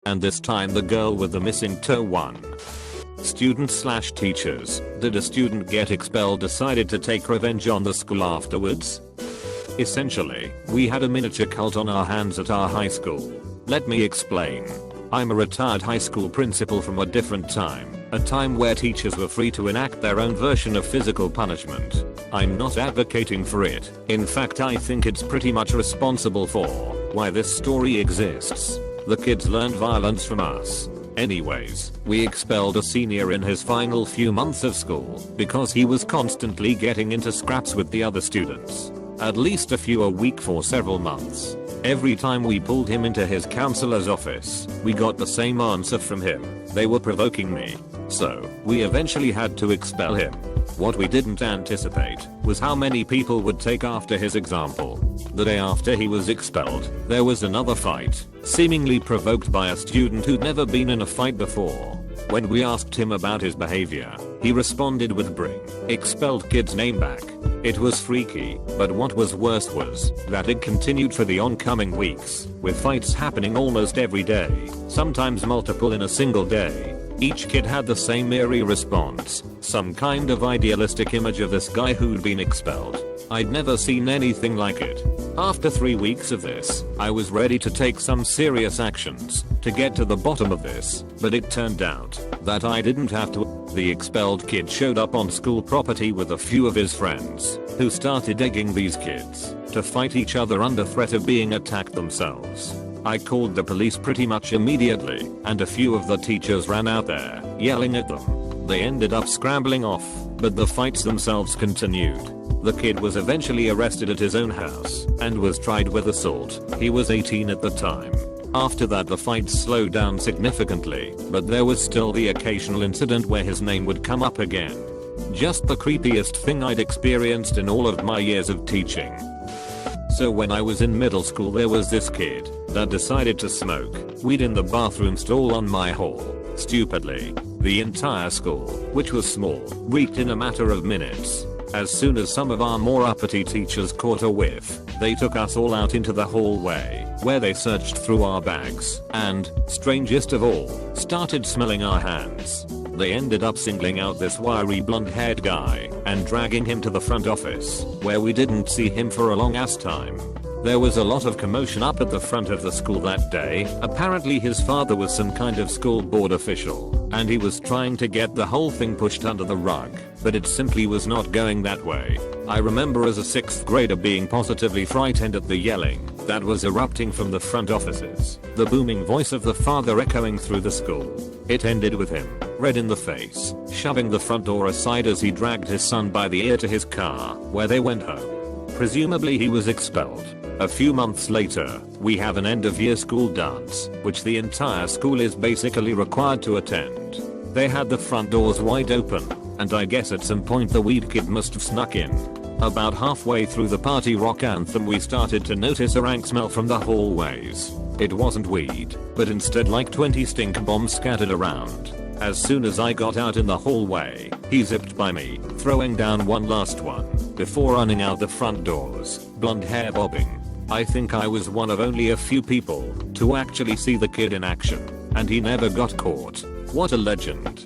and this time the girl with the missing toe won. Students/teachers, did a student get expelled decided to take revenge on the school afterwards? Essentially, we had a miniature cult on our hands at our high school. Let me explain. I'm a retired high school principal from a different time, a time where teachers were free to enact their own version of physical punishment. I'm not advocating for it. In fact, I think it's pretty much responsible for why this story exists. The kids learned violence from us. Anyways, we expelled a senior in his final few months of school because he was constantly getting into scraps with the other students. At least a few a week for several months. Every time we pulled him into his counselor's office, we got the same answer from him. They were provoking me. So, we eventually had to expel him. What we didn't anticipate was how many people would take after his example. The day after he was expelled, there was another fight, seemingly provoked by a student who'd never been in a fight before. When we asked him about his behavior, he responded with bring expelled kid's name back. It was freaky, but what was worse was that it continued for the oncoming weeks, with fights happening almost every day, sometimes multiple in a single day. Each kid had the same eerie response, some kind of idealistic image of this guy who'd been expelled. I'd never seen anything like it. After 3 weeks of this, I was ready to take some serious actions to get to the bottom of this, but it turned out that I didn't have to. The expelled kid showed up on school property with a few of his friends, who started egging these kids to fight each other under threat of being attacked themselves. I called the police pretty much immediately, and a few of the teachers ran out there, yelling at them. They ended up scrambling off, but the fights themselves continued. The kid was eventually arrested at his own house, and was tried with assault. He was 18 at the time. After that the fights slowed down significantly, but there was still the occasional incident where his name would come up again. Just the creepiest thing I'd experienced in all of my years of teaching. So when I was in middle school there was this kid that decided to smoke weed in the bathroom stall on my hall. Stupidly, the entire school, which was small, reeked in a matter of minutes. As soon as some of our more uppity teachers caught a whiff, they took us all out into the hallway, where they searched through our bags, and, strangest of all, started smelling our hands. They ended up singling out this wiry blonde-haired guy, and dragging him to the front office, where we didn't see him for a long ass time. There was a lot of commotion up at the front of the school that day. Apparently his father was some kind of school board official, and he was trying to get the whole thing pushed under the rug, but it simply was not going that way. I remember as a 6th grader being positively frightened at the yelling that was erupting from the front offices, the booming voice of the father echoing through the school. It ended with him, red in the face, shoving the front door aside as he dragged his son by the ear to his car, where they went home. Presumably he was expelled. A few months later, we have an end-of-year school dance, which the entire school is basically required to attend. They had the front doors wide open, and I guess at some point the weed kid must have snuck in. About halfway through the party rock anthem we started to notice a rank smell from the hallways. It wasn't weed, but instead like 20 stink bombs scattered around. As soon as I got out in the hallway, he zipped by me, throwing down one last one, before running out the front doors, blonde hair bobbing. I think I was one of only a few people to actually see the kid in action, and he never got caught. What a legend.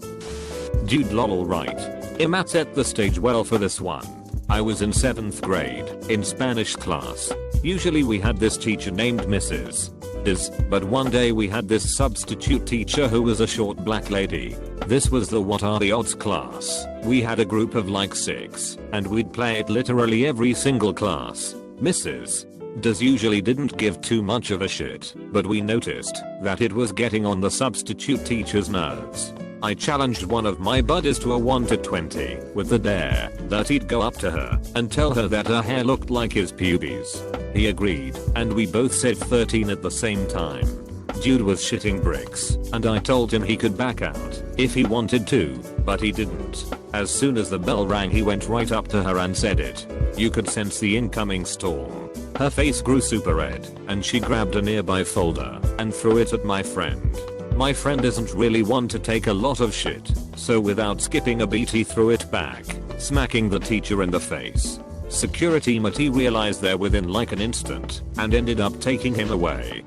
Dude lol right. Imat set the stage well for this one. I was in 7th grade, in Spanish class. Usually we had this teacher named Mrs. Diz, but one day we had this substitute teacher who was a short black lady. This was the what are the odds class. We had a group of like 6, and we'd play it literally every single class. Mrs. Diz usually didn't give too much of a shit, but we noticed that it was getting on the substitute teacher's nerves. I challenged one of my buddies to a 1 to 20 with the dare that he'd go up to her and tell her that her hair looked like his pubes. He agreed, and we both said 13 at the same time. Dude was shitting bricks, and I told him he could back out if he wanted to, but he didn't. As soon as the bell rang he went right up to her and said it. You could sense the incoming storm. Her face grew super red, and she grabbed a nearby folder and threw it at my friend. My friend isn't really one to take a lot of shit, so without skipping a beat he threw it back, smacking the teacher in the face. Security materialized there within like an instant, and ended up taking him away.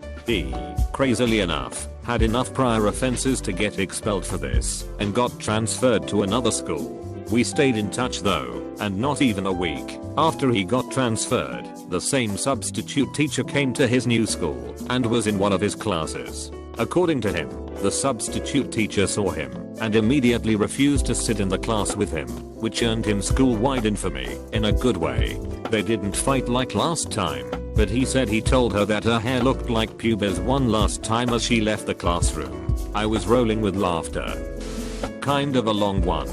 Crazily enough, had enough prior offenses to get expelled for this, and got transferred to another school. We stayed in touch though, and not even a week after he got transferred, the same substitute teacher came to his new school and was in one of his classes. According to him, the substitute teacher saw him and immediately refused to sit in the class with him, which earned him school-wide infamy in a good way. They didn't fight like last time, but he said he told her that her hair looked like pubes one last time as she left the classroom. I was rolling with laughter. Kind of a long one.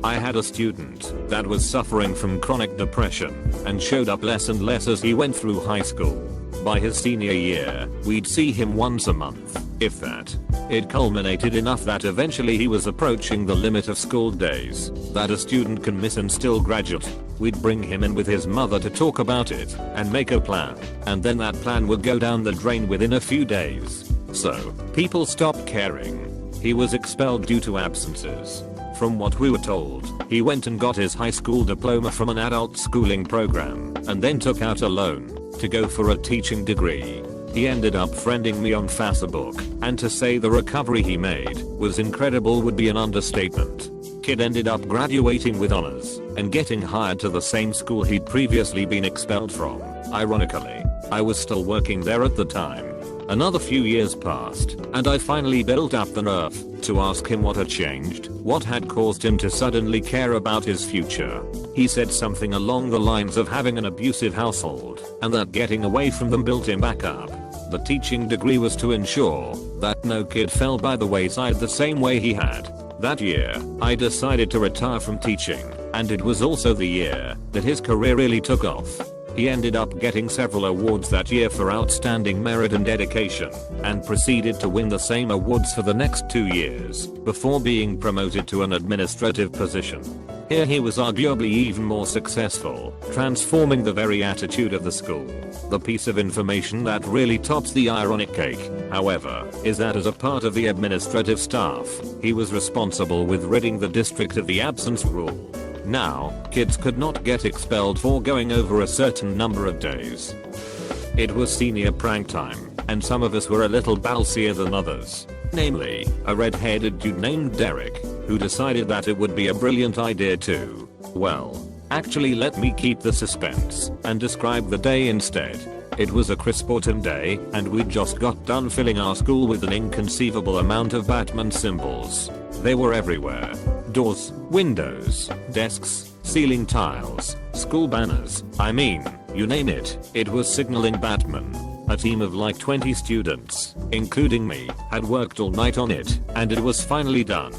I had a student that was suffering from chronic depression and showed up less and less as he went through high school. By his senior year, we'd see him once a month, if that. It culminated enough that eventually he was approaching the limit of school days that a student can miss and still graduate. We'd bring him in with his mother to talk about it and make a plan, and then that plan would go down the drain within a few days. So, people stopped caring. He was expelled due to absences. From what we were told, he went and got his high school diploma from an adult schooling program and then took out a loan to go for a teaching degree. He ended up friending me on Facebook, and to say the recovery he made was incredible would be an understatement. Kid ended up graduating with honors and getting hired to the same school he'd previously been expelled from. Ironically, I was still working there at the time. Another few years passed, and I finally built up the nerve to ask him what had changed, what had caused him to suddenly care about his future. He said something along the lines of having an abusive household, and that getting away from them built him back up. The teaching degree was to ensure that no kid fell by the wayside the same way he had. That year, I decided to retire from teaching, and it was also the year that his career really took off. He ended up getting several awards that year for outstanding merit and dedication, and proceeded to win the same awards for the next 2 years before being promoted to an administrative position. Here he was arguably even more successful, transforming the very attitude of the school. The piece of information that really tops the ironic cake, however, is that as a part of the administrative staff, he was responsible with ridding the district of the absence rule. Now, kids could not get expelled for going over a certain number of days. It was senior prank time, and some of us were a little ballsier than others. Namely, a red-headed dude named Derek, who decided that it would be a brilliant idea to, well, actually let me keep the suspense and describe the day instead. It was a crisp autumn day, and we'd just got done filling our school with an inconceivable amount of Batman symbols. They were everywhere. Doors, windows, desks, ceiling tiles, school banners, I mean, you name it, it was signaling Batman. A team of like 20 students, including me, had worked all night on it, and it was finally done.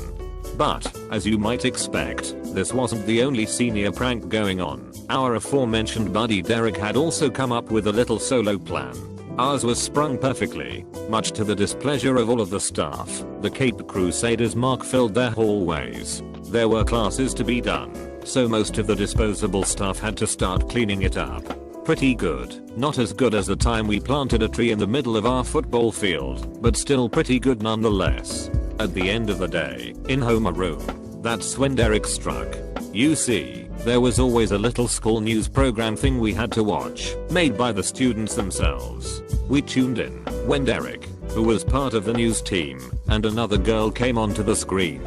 But, as you might expect, this wasn't the only senior prank going on. Our aforementioned buddy Derek had also come up with a little solo plan. Ours was sprung perfectly, much to the displeasure of all of the staff. The Cape Crusaders mark filled their hallways. There were classes to be done, so most of the disposable stuff had to start cleaning it up. Pretty good, not as good as the time we planted a tree in the middle of our football field, but still pretty good nonetheless. At the end of the day, in homeroom, that's when Derek struck. You see, there was always a little school news program thing we had to watch, made by the students themselves. We tuned in when Derek, who was part of the news team, and another girl came onto the screen.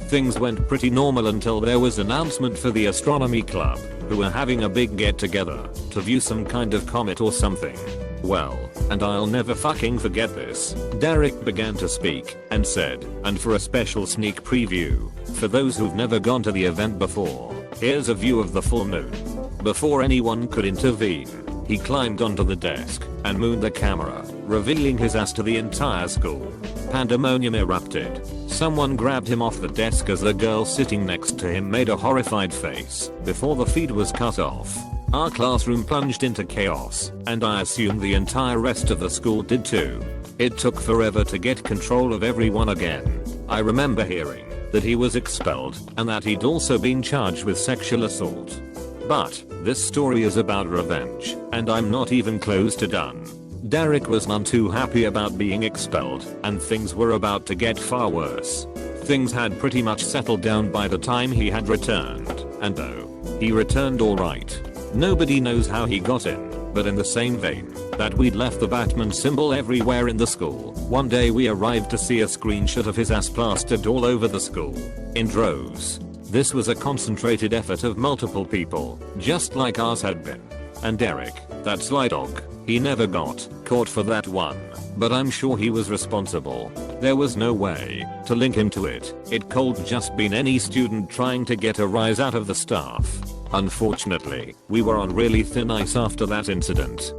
Things went pretty normal until there was announcement for the astronomy club, who were having a big get together to view some kind of comet or something. Well, and I'll never fucking forget this. Derek began to speak and said, and for a special sneak preview, for those who've never gone to the event before, here's a view of the full moon. Before anyone could intervene, he climbed onto the desk and mooned the camera, revealing his ass to the entire school. Pandemonium erupted. Someone grabbed him off the desk as the girl sitting next to him made a horrified face before the feed was cut off. Our classroom plunged into chaos, and I assume the entire rest of the school did too. It took forever to get control of everyone again. I remember hearing that he was expelled and that he'd also been charged with sexual assault. But this story is about revenge, and I'm not even close to done. Derek was none too happy about being expelled, and things were about to get far worse. Things had pretty much settled down by the time he had returned, and though he returned alright, nobody knows how he got in. But in the same vein that we'd left the Batman symbol everywhere in the school, one day we arrived to see a screenshot of his ass plastered all over the school. In droves. This was a concentrated effort of multiple people, just like ours had been. And Derek, that sly dog, he never got caught for that one, but I'm sure he was responsible. There was no way to link him to it. It could just been any student trying to get a rise out of the staff. Unfortunately, we were on really thin ice after that incident.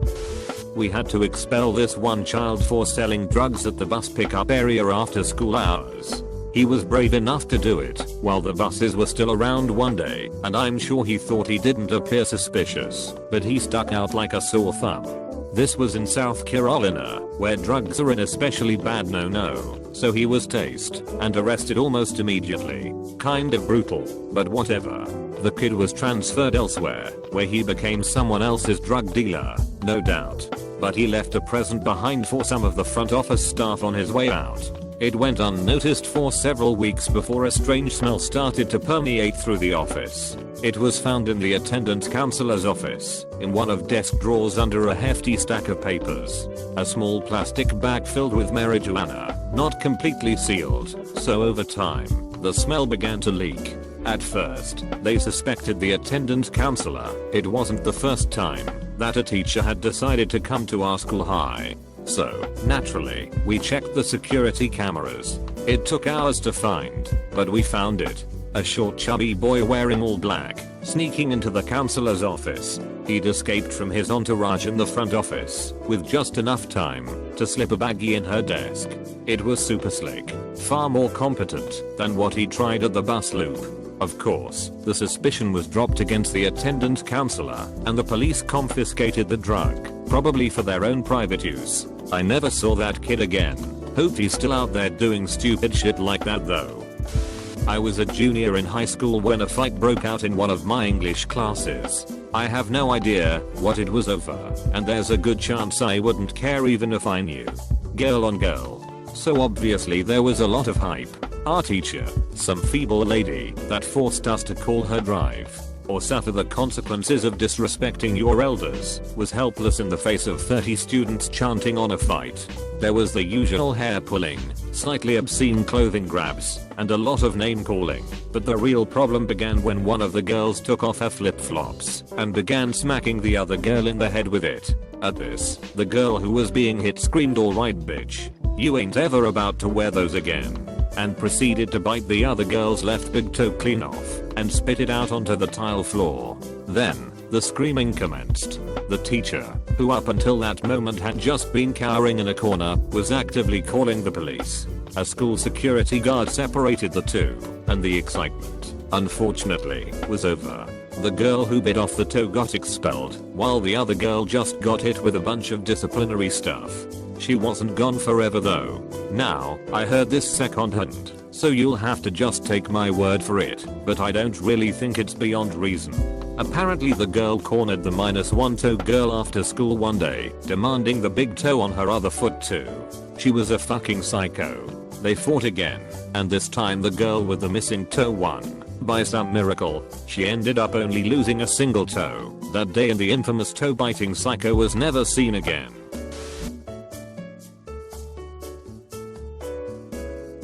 We had to expel this one child for selling drugs at the bus pickup area after school hours. He was brave enough to do it while the buses were still around one day, and I'm sure he thought he didn't appear suspicious, but he stuck out like a sore thumb. This was in South Carolina, where drugs are an especially bad no-no, so he was tased and arrested almost immediately. Kind of brutal, but whatever. The kid was transferred elsewhere, where he became someone else's drug dealer, no doubt. But he left a present behind for some of the front office staff on his way out. It went unnoticed for several weeks before a strange smell started to permeate through the office. It was found in the attendance counselor's office, in one of desk drawers under a hefty stack of papers. A small plastic bag filled with marijuana, not completely sealed, so over time, the smell began to leak. At first, they suspected the attendance counselor. It wasn't the first time that a teacher had decided to come to our school high. So, naturally, we checked the security cameras. It took hours to find, but we found it. A short chubby boy wearing all black, sneaking into the counselor's office. He'd escaped from his entourage in the front office, with just enough time to slip a baggie in her desk. It was super slick, far more competent than what he tried at the bus loop. Of course, the suspicion was dropped against the attendant counselor, and the police confiscated the drug, probably for their own private use. I never saw that kid again. Hope he's still out there doing stupid shit like that though. I was a junior in high school when a fight broke out in one of my English classes. I have no idea what it was over, and there's a good chance I wouldn't care even if I knew. Girl on girl. So obviously there was a lot of hype. Our teacher, some feeble lady that forced us to call her drive, or suffer the consequences of disrespecting your elders, was helpless in the face of 30 students chanting on a fight. There was the usual hair pulling, slightly obscene clothing grabs, and a lot of name calling, but the real problem began when one of the girls took off her flip-flops and began smacking the other girl in the head with it. At this, the girl who was being hit screamed, "Alright bitch, you ain't ever about to wear those again," and proceeded to bite the other girl's left big toe clean off and spit it out onto the tile floor. Then, the screaming commenced. The teacher, who up until that moment had just been cowering in a corner, was actively calling the police. A school security guard separated the two, and the excitement, unfortunately, was over. The girl who bit off the toe got expelled, while the other girl just got hit with a bunch of disciplinary stuff. She wasn't gone forever though. Now, I heard this secondhand, so you'll have to just take my word for it, but I don't really think it's beyond reason. Apparently the girl cornered the -1 toe girl after school one day, demanding the big toe on her other foot too. She was a fucking psycho. They fought again, and this time the girl with the missing toe won. By some miracle, she ended up only losing a single toe. That day and the infamous toe biting psycho was never seen again.